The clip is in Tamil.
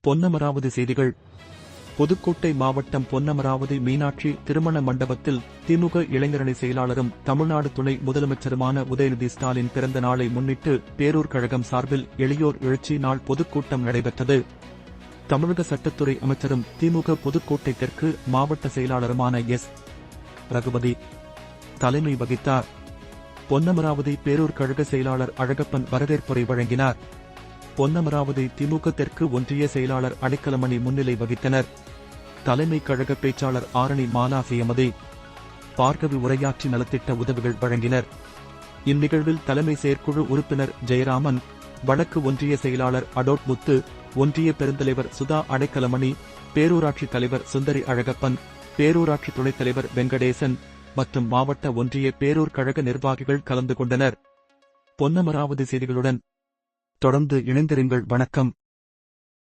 பொன்னமராவதி செய்திகள். புதுக்கோட்டை மாவட்டம் பொன்னமராவதி மீனாட்சி திருமண மண்டபத்தில் திமுக இளைஞரணி செயலாளரும் தமிழ்நாடு துணை முதலமைச்சருமான உதயநிதி ஸ்டாலின் பிறந்த நாளை முன்னிட்டு பேரூர் கழகம் சார்பில் எளியோர் எழுச்சி நாள் பொதுக்கூட்டம் நடைபெற்றது. தமிழக சட்டத்துறை அமைச்சரும் திமுக புதுக்கோட்டை தெற்கு மாவட்ட செயலாளருமான எஸ். ரகுபதி தலைமை வகித்தார். பொன்னமராவதி பேரூர் கழக செயலாளர் அழகப்பன் வரவேற்புரை வழங்கினார். பொன்னமராவதி திமுக தெற்கு ஒன்றிய செயலாளர் அடைக்கலமணி முன்னிலை வகித்தனர். தலைமை கழக பேச்சாளர் ஆரணி மாலா சேமதி பார்கவி உரையாற்றி நலத்திட்ட உதவிகள் வழங்கினர். இந்நிகழ்வில் தலைமை செயற்குழு உறுப்பினர் ஜெயராமன், வடக்கு ஒன்றிய செயலாளர் அடோட் முத்து, ஒன்றிய பெருந்தலைவர் சுதா அடைக்கலமணி, பேரூராட்சி தலைவர் சுந்தரி அழகப்பன், பேரூராட்சி துணைத் தலைவர் வெங்கடேசன் மற்றும் மாவட்ட ஒன்றிய பேரூர் கழக நிர்வாகிகள் கலந்து கொண்டனர். பொன்னமராவதி செய்திகளுடன் தொடர்ந்து இணைந்திருங்கள். வணக்கம்.